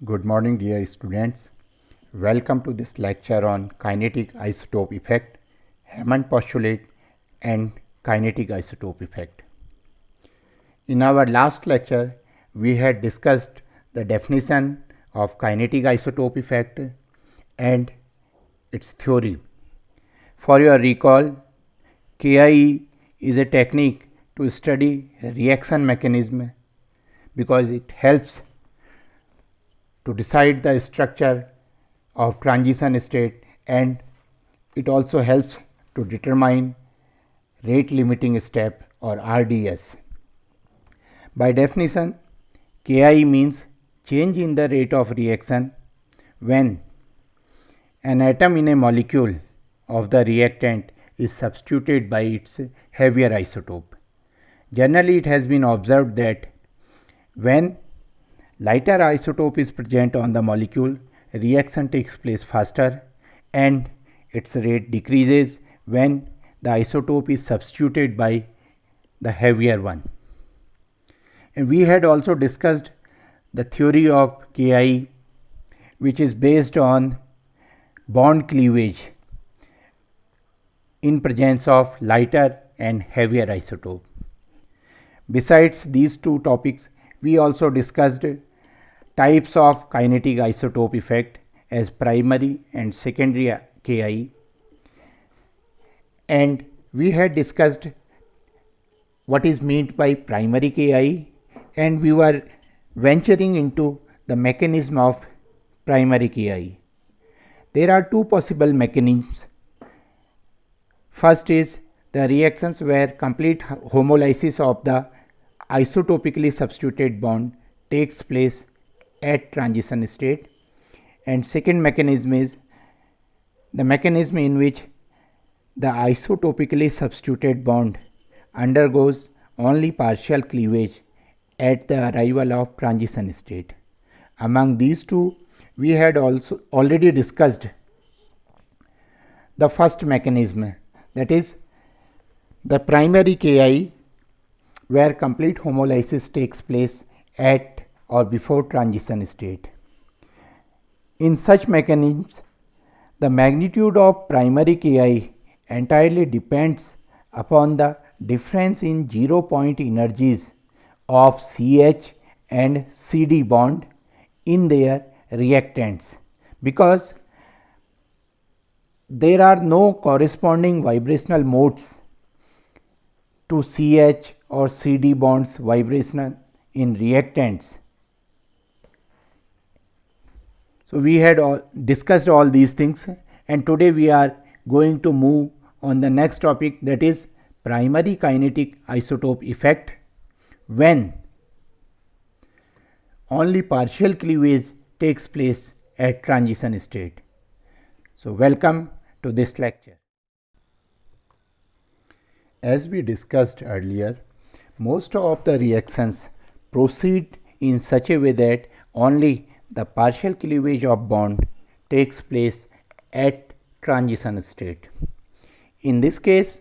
Good morning, dear students. Welcome to this lecture on kinetic isotope effect, Hammond postulate and kinetic isotope effect. In our last lecture, we had discussed the definition of kinetic isotope effect and its theory. For your recall, KIE is a technique to study reaction mechanism because it helps to decide the structure of transition state, and it also helps to determine rate limiting step or RDS. By definition, KI means change in the rate of reaction when an atom in a molecule of the reactant is substituted by its heavier isotope. Generally, it has been observed that when lighter isotope is present on the molecule, reaction takes place faster and its rate decreases when the isotope is substituted by the heavier one. And we had also discussed the theory of KI, which is based on bond cleavage in presence of lighter and heavier isotope. Besides these two topics, we also discussed types of kinetic isotope effect as primary and secondary KI, and we had discussed what is meant by primary KI, and we were venturing into the mechanism of primary KI. There are two possible mechanisms. First is the reactions where complete homolysis of the isotopically substituted bond takes place at transition state, and second mechanism is the mechanism in which the isotopically substituted bond undergoes only partial cleavage at the arrival of transition state. Among these two, we had also already discussed the first mechanism, that is the primary KI, where complete homolysis takes place at or before transition state. In such mechanisms, the magnitude of primary KI entirely depends upon the difference in 0 point energies of CH and CD bond in their reactants, because there are no corresponding vibrational modes to CH or CD bonds vibration in reactants. So we had discussed all these things, and today we are going to move on the next topic, that is primary kinetic isotope effect when only partial cleavage takes place at transition state. So welcome to this lecture. As we discussed earlier, most of the reactions proceed in such a way that only the partial cleavage of bond takes place at transition state. In this case,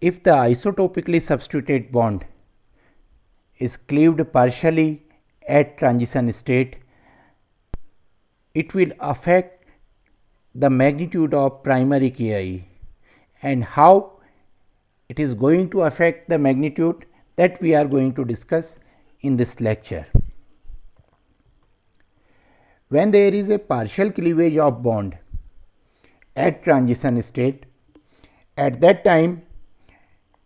if the isotopically substituted bond is cleaved partially at transition state, it will affect the magnitude of primary KI, and how it is going to affect the magnitude, that we are going to discuss in this lecture. When there is a partial cleavage of bond at transition state, at that time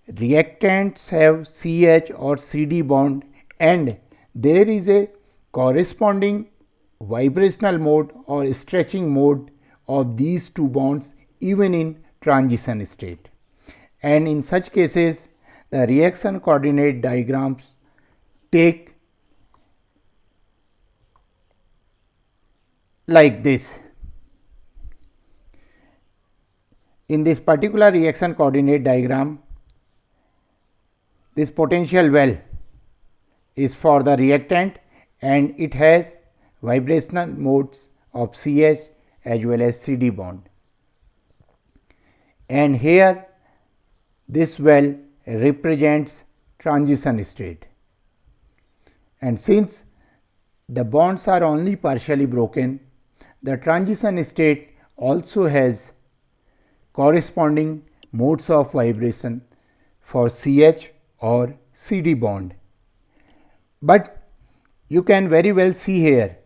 reactants have CH or CD bond, and there is a corresponding vibrational mode or stretching mode of these two bonds even in transition state. And in such cases, the reaction coordinate diagrams take like this. In this particular reaction coordinate diagram, this potential well is for the reactant, and it has vibrational modes of CH as well as CD bond. And here this well represents transition state, and since the bonds are only partially broken. The transition state also has corresponding modes of vibration for CH or CD bond. But you can very well see here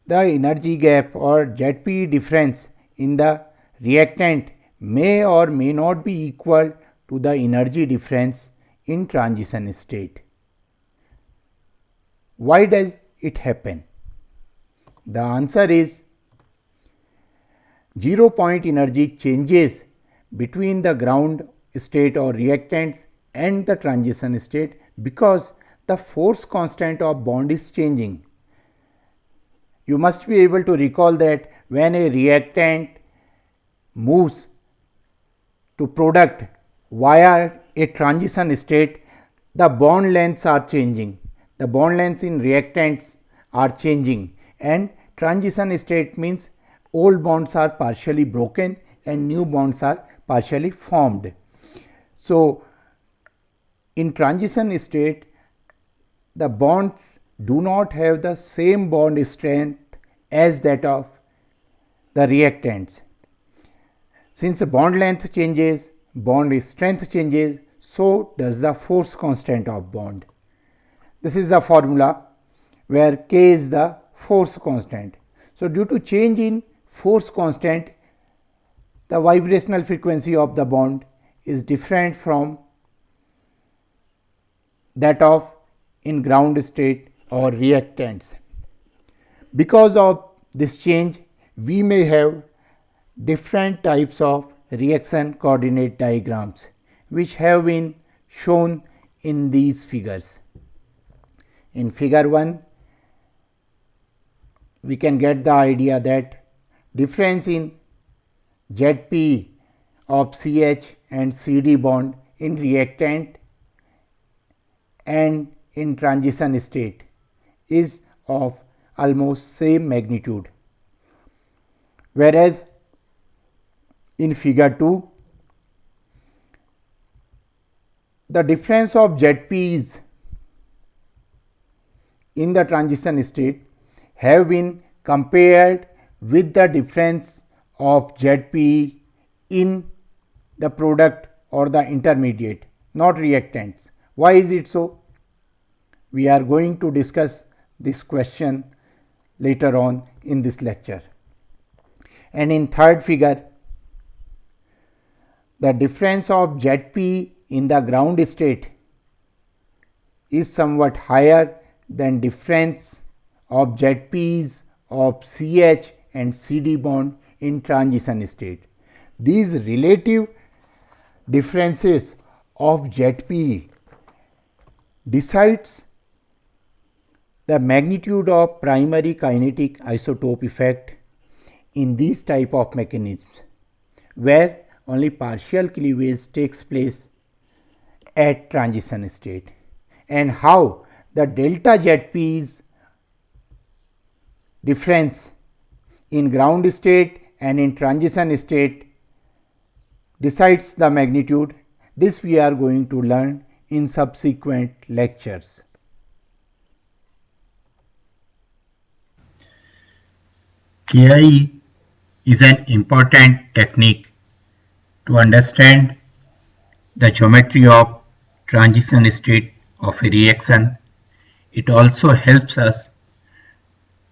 the energy gap or ZP difference in the reactant may or may not be equal to the energy difference in transition state. Why does it happen? The answer is 0 point energy changes between the ground state or reactants and the transition state because the force constant of bond is changing. You must be able to recall that when a reactant moves to product via a transition state, the bond lengths are changing. The bond lengths in reactants are changing, and transition state means old bonds are partially broken and new bonds are partially formed. So, in transition state, the bonds do not have the same bond strength as that of the reactants. Since bond length changes, bond strength changes, so does the force constant of bond. This is the formula where K is the force constant. So, due to change in force constant, the vibrational frequency of the bond is different from that of in ground state or reactants. Because of this change, we may have different types of reaction coordinate diagrams which have been shown in these figures. In figure 1, we can get the idea that difference in ZP of CH and CD bond in reactant and in transition state is of almost same magnitude, whereas in figure 2 the difference of ZPs in the transition state have been compared with the difference of ZP in the product or the intermediate, not reactants. Why is it so? We are going to discuss this question later on in this lecture. And in third figure, the difference of ZP in the ground state is somewhat higher than difference of ZPs of CH and CD bond in transition state. These relative differences of ZP decides the magnitude of primary kinetic isotope effect in these type of mechanisms, where only partial cleavage takes place at transition state, and how the delta ZP's difference in ground state and in transition state decides the magnitude. This we are going to learn in subsequent lectures. KI is an important technique to understand the geometry of transition state of a reaction. It also helps us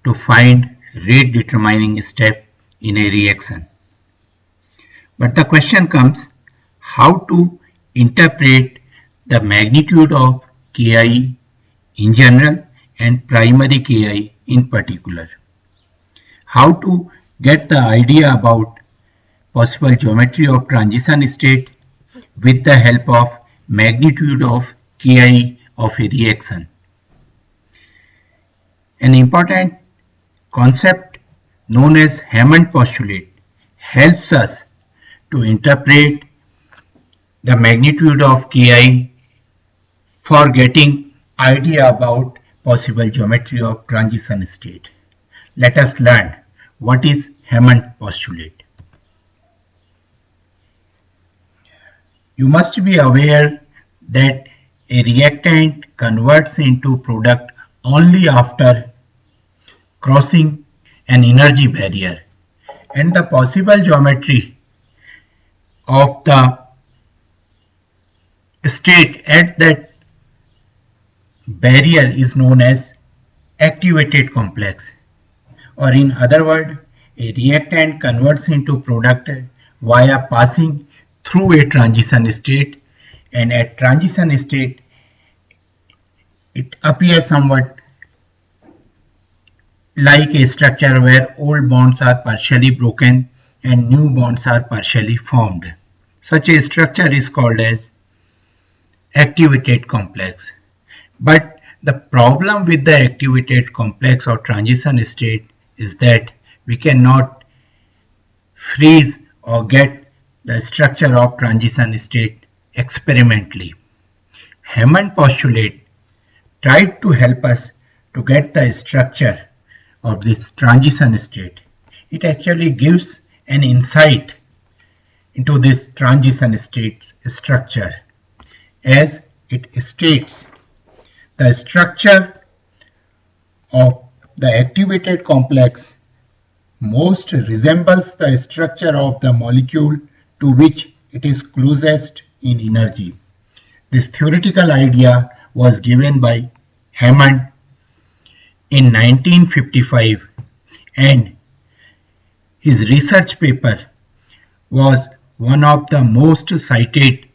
to find rate determining step in a reaction. But the question comes, how to interpret the magnitude of KI in general and primary KI in particular? How to get the idea about possible geometry of transition state with the help of magnitude of KI of a reaction. An important concept known as Hammond Postulate helps us to interpret the magnitude of KI for getting idea about possible geometry of transition state. Let us learn what is Hammond Postulate. You must be aware that a reactant converts into product only after crossing an energy barrier, and the possible geometry of the state at that barrier is known as activated complex, or in other words, a reactant converts into product via passing through a transition state, and at transition state it appears somewhat like a structure where old bonds are partially broken and new bonds are partially formed. Such a structure is called as activated complex. But the problem with the activated complex or transition state is that we cannot freeze or get the structure of transition state experimentally. Hammond postulate tried to help us to get the structure of this transition state. It actually gives an insight into this transition state's structure, as it states the structure of the activated complex most resembles the structure of the molecule to which it is closest in energy. This theoretical idea was given by Hammond in 1955, and his research paper was one of the most cited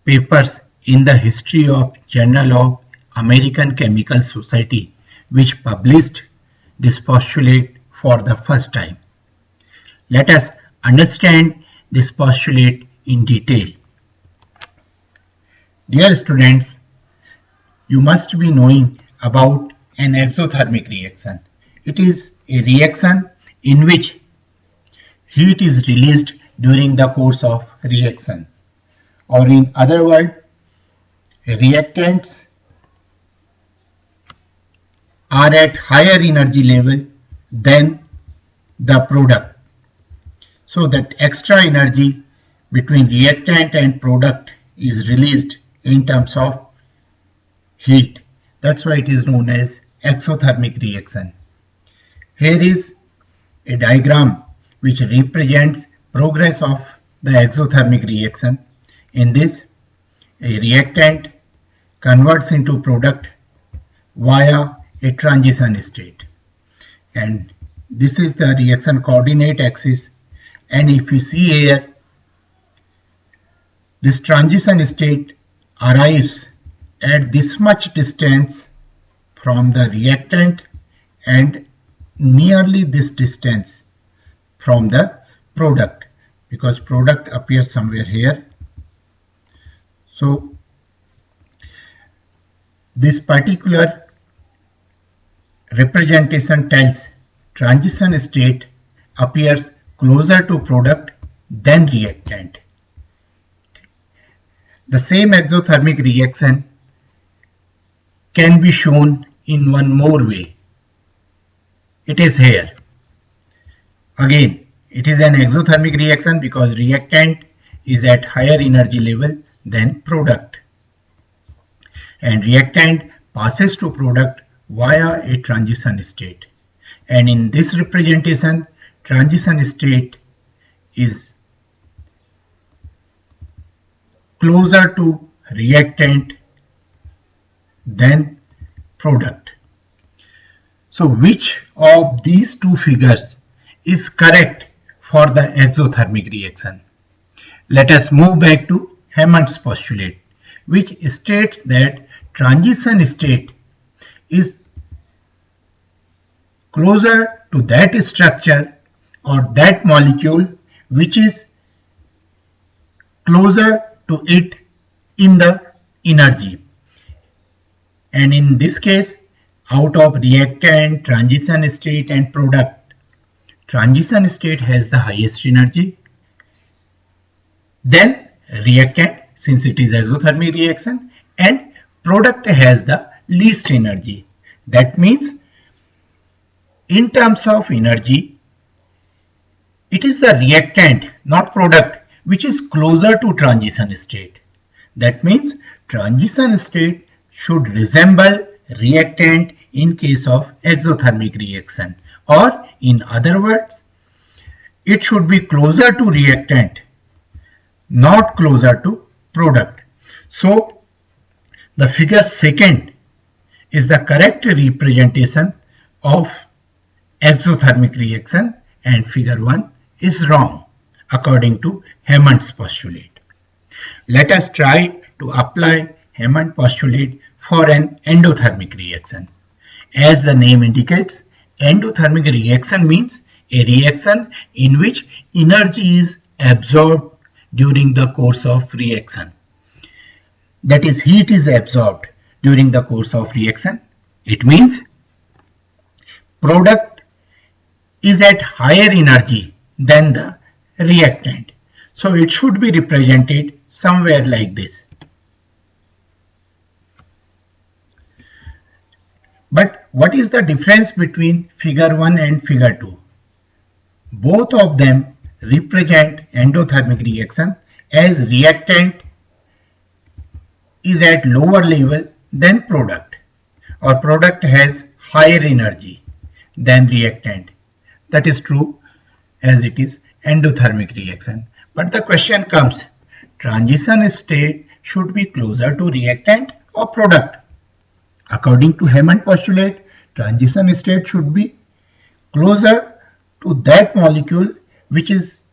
papers in the history of Journal of American Chemical Society, which published this postulate for the first time. Let us understand this postulate in detail. Dear students, you must be knowing about an exothermic reaction. It is a reaction in which heat is released during the course of reaction, or in other words, reactants are at higher energy level than the product. So that extra energy between reactant and product is released in terms of heat. That's why it is known as exothermic reaction. Here is a diagram which represents progress of the exothermic reaction. In this, a reactant converts into product via a transition state, and this is the reaction coordinate axis. And if you see here, this transition state arrives at this much distance from the reactant and nearly this distance from the product, because product appears somewhere here. So this particular representation tells transition state appears closer to product than reactant. The same exothermic reaction can be shown in one more way. It is here. Again, it is an exothermic reaction because reactant is at higher energy level than product, and reactant passes to product via a transition state. And in this representation, transition state is closer to reactant than product. So which of these two figures is correct for the exothermic reaction? Let us move back to Hammond's postulate, which states that transition state is closer to that structure or that molecule which is closer to it in the energy. And in this case, out of reactant, transition state and product, transition state has the highest energy, then reactant, since it is exothermic reaction, and product has the least energy. That means in terms of energy, it is the reactant, not product, which is closer to transition state. That means transition state should resemble reactant in case of exothermic reaction, or in other words, it should be closer to reactant, not closer to product. So the figure second is the correct representation of exothermic reaction and figure 1 is wrong according to Hammond's postulate. Let us try to apply Hammond postulate for an endothermic reaction. As the name indicates, endothermic reaction means a reaction in which energy is absorbed during the course of reaction. That is, heat is absorbed during the course of reaction. It means product is at higher energy than the reactant. So it should be represented somewhere like this. But what is the difference between figure 1 and figure 2? Both of them represent endothermic reaction as reactant is at lower level than product, or product has higher energy than reactant. That is true as it is endothermic reaction. But the question comes, transition state should be closer to reactant or product? According to Hammond postulate, transition state should be closer to that molecule which is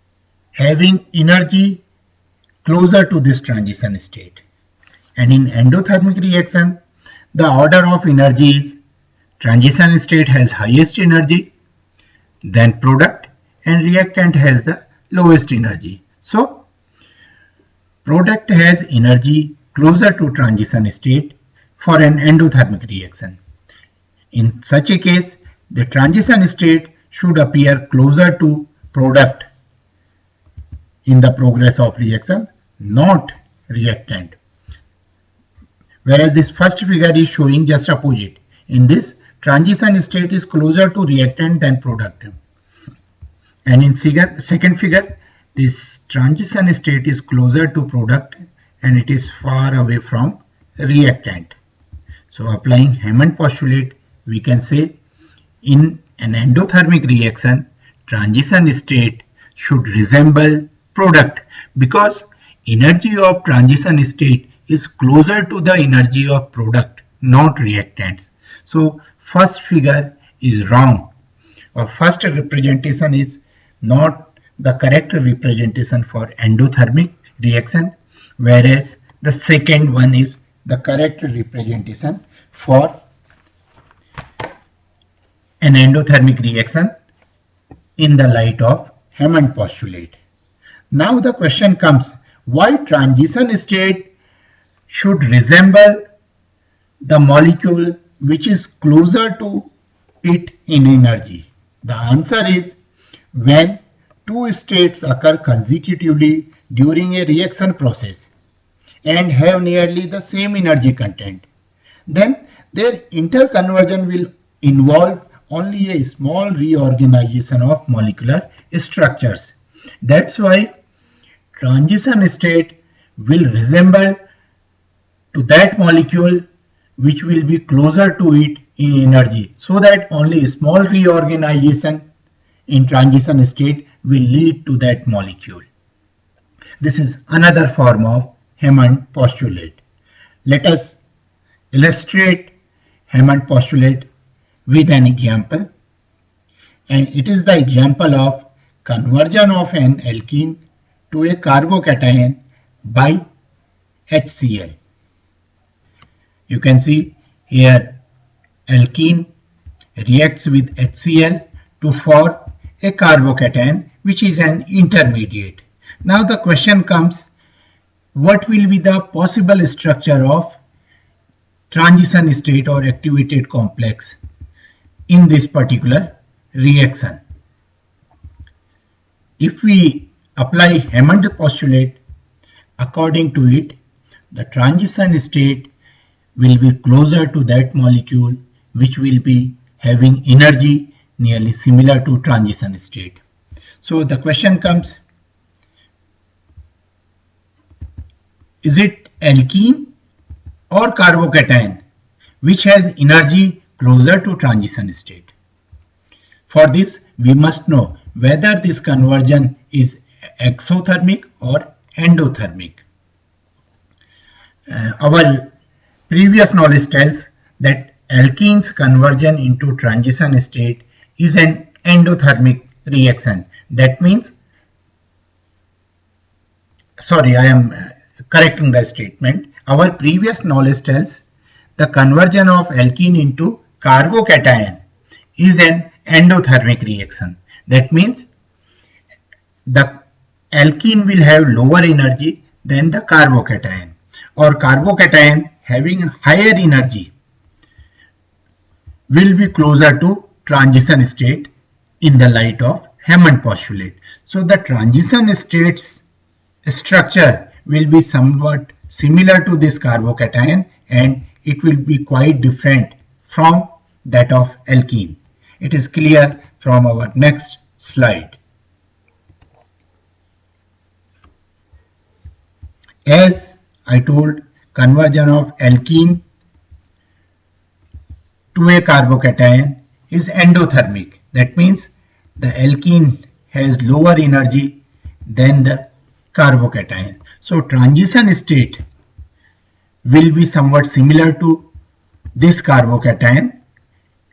having energy closer to this transition state. And in endothermic reaction, the order of energy is transition state has highest energy, then product, and reactant has the lowest energy. So product has energy closer to transition state for an endothermic reaction. In such a case, the transition state should appear closer to product in the progress of reaction, not reactant. Whereas this first figure is showing just opposite. In this, transition state is closer to reactant than product. And in second figure, this transition state is closer to product and it is far away from reactant. So applying Hammond postulate, we can say in an endothermic reaction, transition state should resemble product because energy of transition state is closer to the energy of product, not reactants. So first figure is wrong, or first representation is not the correct representation for endothermic reaction, whereas the second one is the correct representation for an endothermic reaction in the light of Hammond postulate. Now the question comes, why transition state should resemble the molecule which is closer to it in energy? The answer is when two states occur consecutively during a reaction process and have nearly the same energy content, then their interconversion will involve only a small reorganization of molecular structures. That's why transition state will resemble to that molecule which will be closer to it in energy, so that only a small reorganization in transition state will lead to that molecule. This is another form of Hammond postulate. Let us illustrate Hammond postulate with an example, and it is the example of conversion of an alkene to a carbocation by HCl. You can see here alkene reacts with HCl to form a carbocation which is an intermediate. Now the question comes, what will be the possible structure of transition state or activated complex in this particular reaction? If we apply Hammond postulate, according to it, the transition state will be closer to that molecule which will be having energy nearly similar to transition state. So the question comes, is it alkene or carbocation which has energy closer to transition state. For this, we must know whether this conversion is exothermic or endothermic. Our previous knowledge tells that alkene's conversion into transition state is an endothermic reaction. That means, sorry, I am correcting the statement. Our previous knowledge tells the conversion of alkene into carbocation is an endothermic reaction. That means the alkene will have lower energy than the carbocation, or carbocation having higher energy will be closer to transition state in the light of Hammond postulate. So the transition state's structure will be somewhat similar to this carbocation, and it will be quite different from that of alkene. It is clear from our next slide. As I told, conversion of alkene to a carbocation is endothermic. That means the alkene has lower energy than the carbocation. So transition state will be somewhat similar to this carbocation,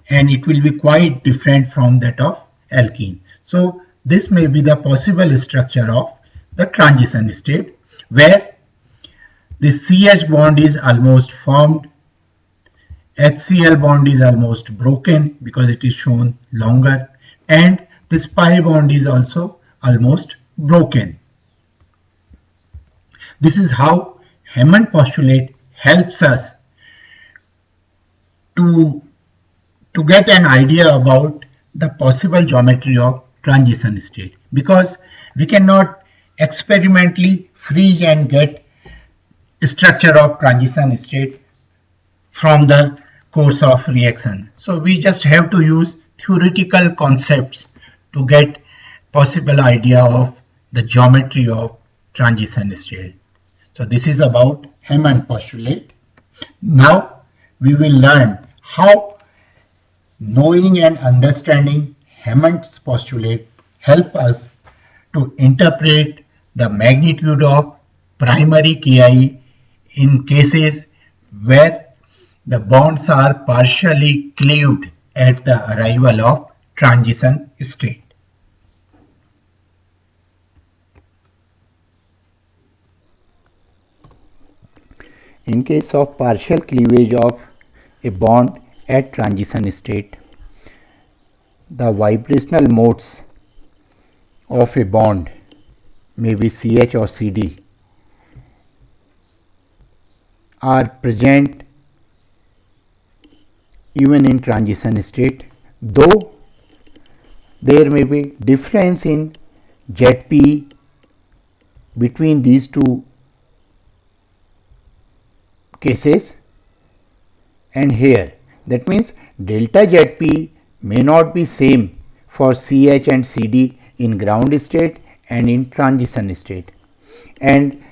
and it will be quite different from that of alkene. So this may be the possible structure of the transition state, where the CH bond is almost formed, HCl bond is almost broken because it is shown longer, and this pi bond is also almost broken. This is how Hammond postulate helps us to get an idea about the possible geometry of transition state, because we cannot experimentally freeze and get structure of transition state from the course of reaction. So we just have to use theoretical concepts to get possible idea of the geometry of transition state. So this is about Hammond postulate. Now we will learn how knowing and understanding Hammond's postulate help us to interpret the magnitude of primary Ki in cases where the bonds are partially cleaved at the arrival of transition state. In case of partial cleavage of a bond at transition state, the vibrational modes of a bond, may be CH or CD, are present even in transition state, though there may be difference in Zp between these two cases and here. That means delta Zp may not be same for CH and CD in ground state and in transition state, and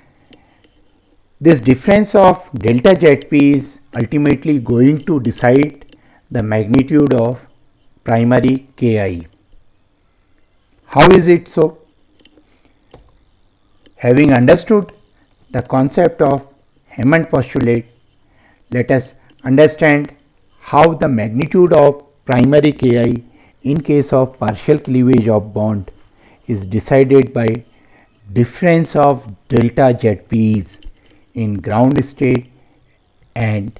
this difference of delta Zp is ultimately going to decide the magnitude of primary Ki. How is it so? Having understood the concept of Hammond postulate, let us understand how the magnitude of primary Ki in case of partial cleavage of bond is decided by difference of delta Zp's in ground state and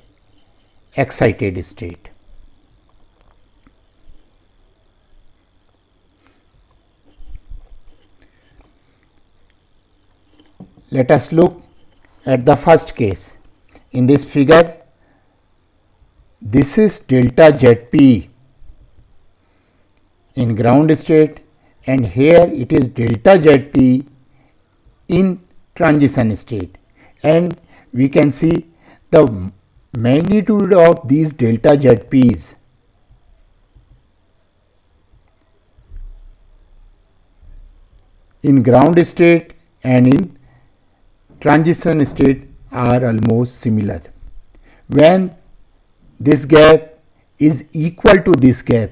excited state. Let us look at the first case. In this figure, this is delta Zp in ground state, and here it is delta Zp in transition state, and we can see the magnitude of these delta Zp's in ground state and in transition state are almost similar. When this gap is equal to this gap.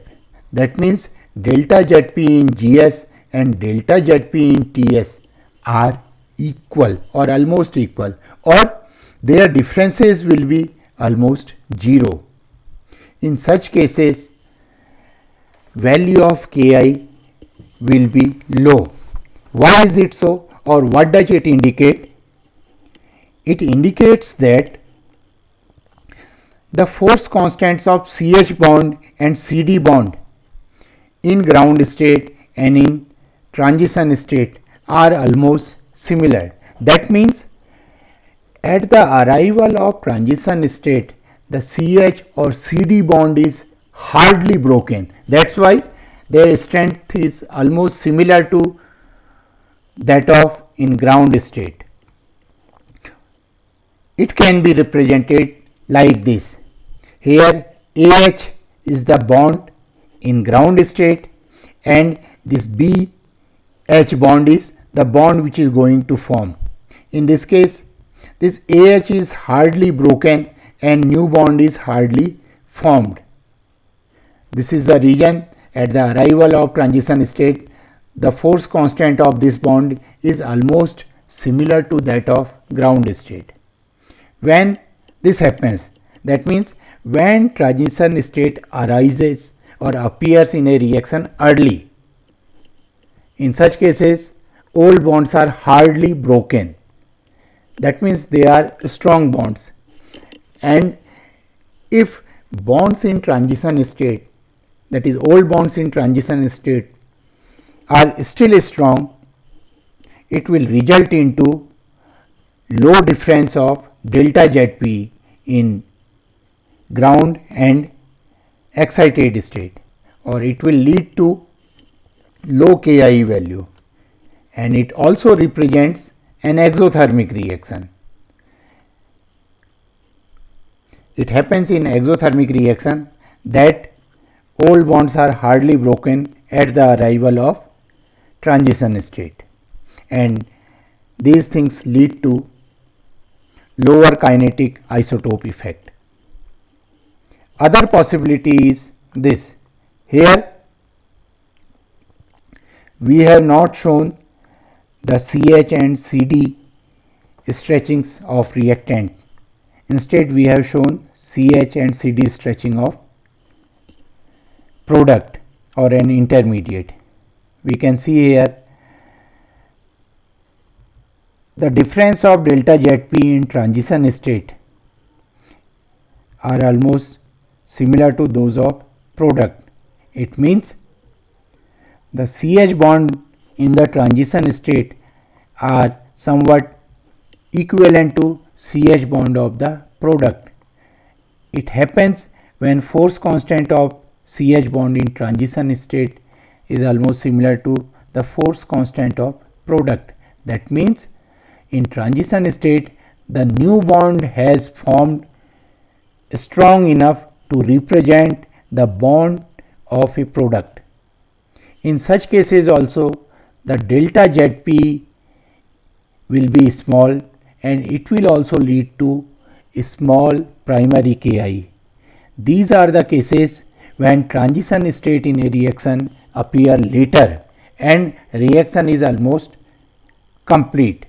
That means delta ZP in GS and delta ZP in TS are equal or almost equal, or their differences will be almost zero. In such cases, value of Ki will be low. Why is it so, or what does it indicate? It indicates that the force constants of CH bond and CD bond in ground state and in transition state are almost similar. That means at the arrival of transition state, the CH or CD bond is hardly broken. That's why their strength is almost similar to that of in ground state. It can be represented like this. Here AH is the bond in ground state and this BH bond is the bond which is going to form. In this case, this AH is hardly broken and new bond is hardly formed. This is the region at the arrival of transition state. The force constant of this bond is almost similar to that of ground state. When this happens, that means when transition state arises or appears in a reaction early, in such cases old bonds are hardly broken. That means they are strong bonds, and if bonds in transition state, that is old bonds in transition state, are still strong, it will result into low difference of delta Zp in ground and excited state, or it will lead to low Ki value, and it also represents an exothermic reaction. It happens in exothermic reaction that old bonds are hardly broken at the arrival of transition state, and these things lead to lower kinetic isotope effect. Other possibility is this. Here we have not shown the CH and CD stretchings of reactant. Instead, we have shown CH and CD stretching of product or an intermediate. We can see here the difference of delta Zp in transition state are almost similar to those of product. It means the CH bond in the transition state are somewhat equivalent to CH bond of the product. It happens when force constant of CH bond in transition state is almost similar to the force constant of product. That means in transition state the new bond has formed strong enough to represent the bond of a product. In such cases also the delta Zp will be small, and it will also lead to a small primary Ki. These are the cases when transition state in a reaction appear later and reaction is almost complete,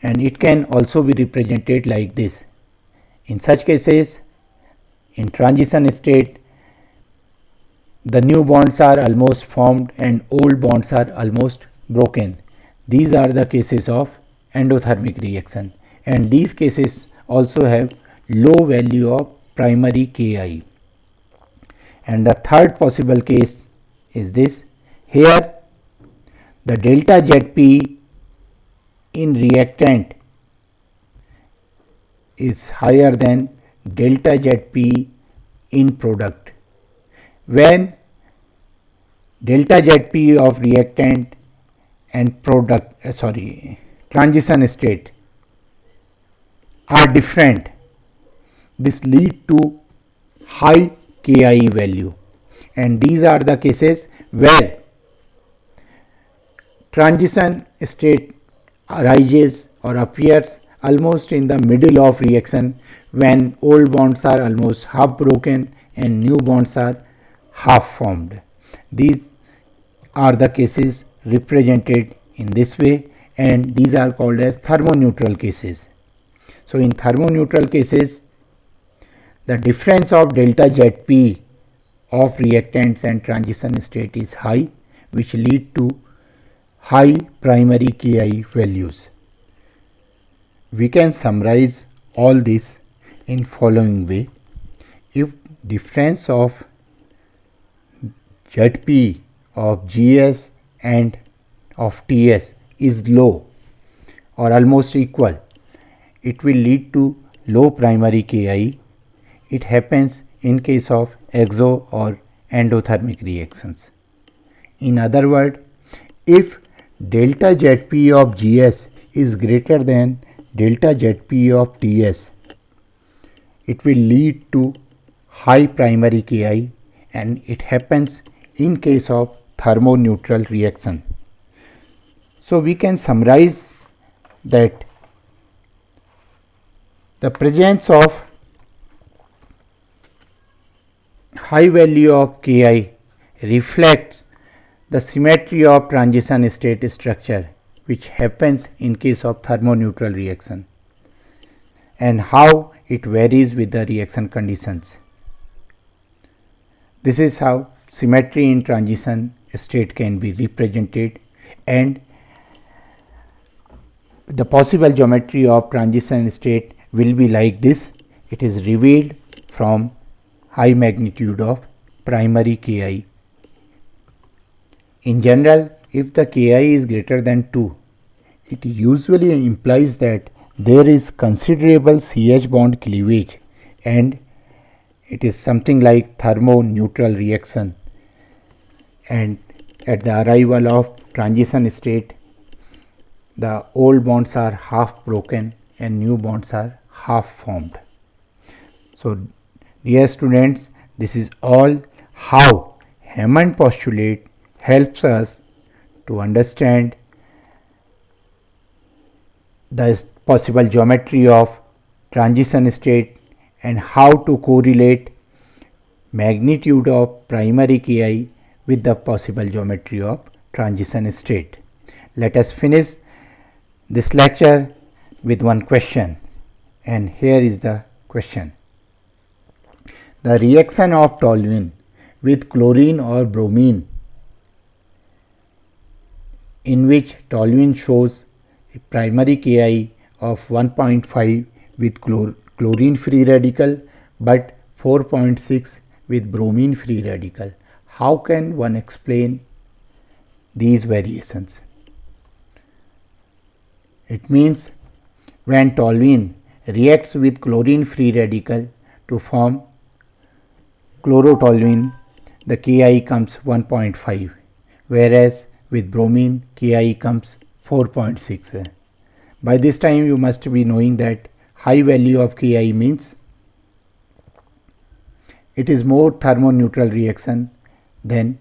and it can also be represented like this. In such cases, in transition state, the new bonds are almost formed and old bonds are almost broken. These are the cases of endothermic reaction, and these cases also have low value of primary Ki. And the third possible case is this. Here the delta Zp in reactant is higher than delta Zp in product. When delta Zp of reactant and product transition state are different, this lead to high Ki value, and these are the cases where transition state arises or appears almost in the middle of reaction, when old bonds are almost half broken and new bonds are half formed. These are the cases represented in this way, and these are called as thermoneutral cases. So in thermoneutral cases, the difference of delta Zp of reactants and transition state is high, which lead to high primary Ki values. We can summarize all this in following way. If difference of Zp of Gs and of Ts is low or almost equal, it will lead to low primary Ki. It happens in case of exo or endothermic reactions. In other words, if delta Zp of Gs is greater than delta Zp of Ts, it will lead to high primary Ki, and it happens in case of thermoneutral reaction. So we can summarize that the presence of high value of Ki reflects the symmetry of transition state structure, which happens in case of thermoneutral reaction, and how it varies with the reaction conditions. This is how symmetry in transition state can be represented, and the possible geometry of transition state will be like this. It is revealed from high magnitude of primary Ki. In general, if the Ki is greater than 2, it usually implies that there is considerable CH bond cleavage, and it is something like thermoneutral reaction, and at the arrival of transition state, the old bonds are half broken and new bonds are half formed. So dear students, this is all how Hammond postulate helps us to understand the possible geometry of transition state and how to correlate magnitude of primary Ki with the possible geometry of transition state. Let us finish this lecture with one question, and here is the question. The reaction of toluene with chlorine or bromine, in which toluene shows a primary Ki of 1.5 with chlorine free radical but 4.6 with bromine free radical. How can one explain these variations? It means when toluene reacts with chlorine free radical to form chlorotoluene, the Ki comes 1.5, whereas with bromine Ki comes 4.6. By this time you must be knowing that high value of Ki means it is more thermoneutral reaction than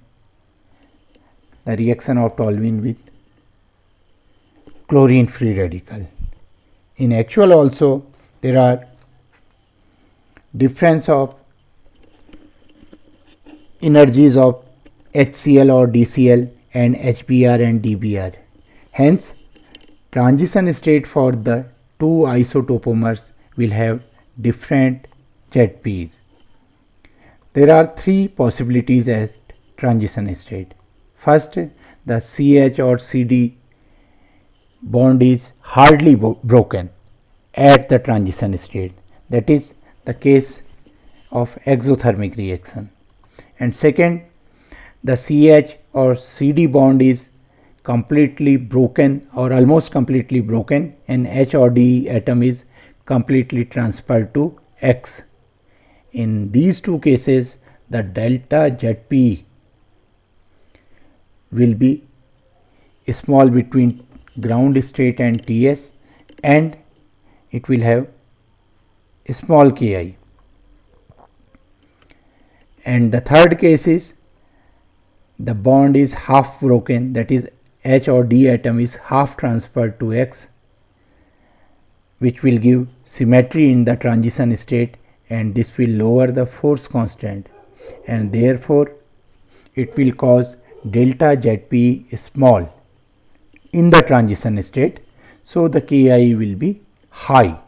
the reaction of toluene with chlorine free radical. In actual also there are difference of energies of HCl or DCl and HBr and DBr. Hence, transition state for the two isotopomers will have different Zps. There are three possibilities at transition state. First, the CH or CD bond is hardly broken at the transition state. That is the case of exothermic reaction. And second, the CH or CD bond is completely broken or almost completely broken, and H or D atom is completely transferred to X. In these two cases, the delta Zp will be small between ground state and Ts, and it will have a small Ki. And the third case is the bond is half broken, that is H or D atom is half transferred to X, which will give symmetry in the transition state, and this will lower the force constant, and therefore it will cause delta Zp small in the transition state. So the Ki will be high,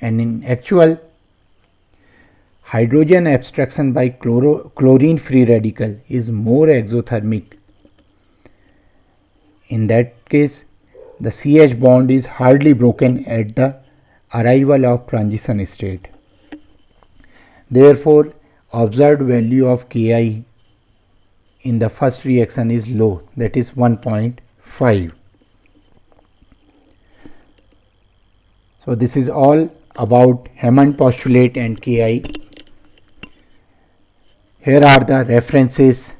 and in actual hydrogen abstraction by chlorine free radical is more exothermic. In that case, the CH bond is hardly broken at the arrival of transition state. Therefore, observed value of Ki in the first reaction is low, that is 1.5. So this is all about Hammond postulate and Ki. Here are the references.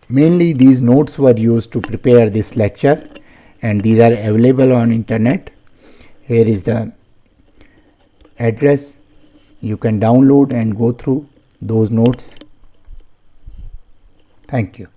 Mainly these notes were used to prepare this lecture, and these are available on internet. Here is the address. You can download and go through those notes. Thank you.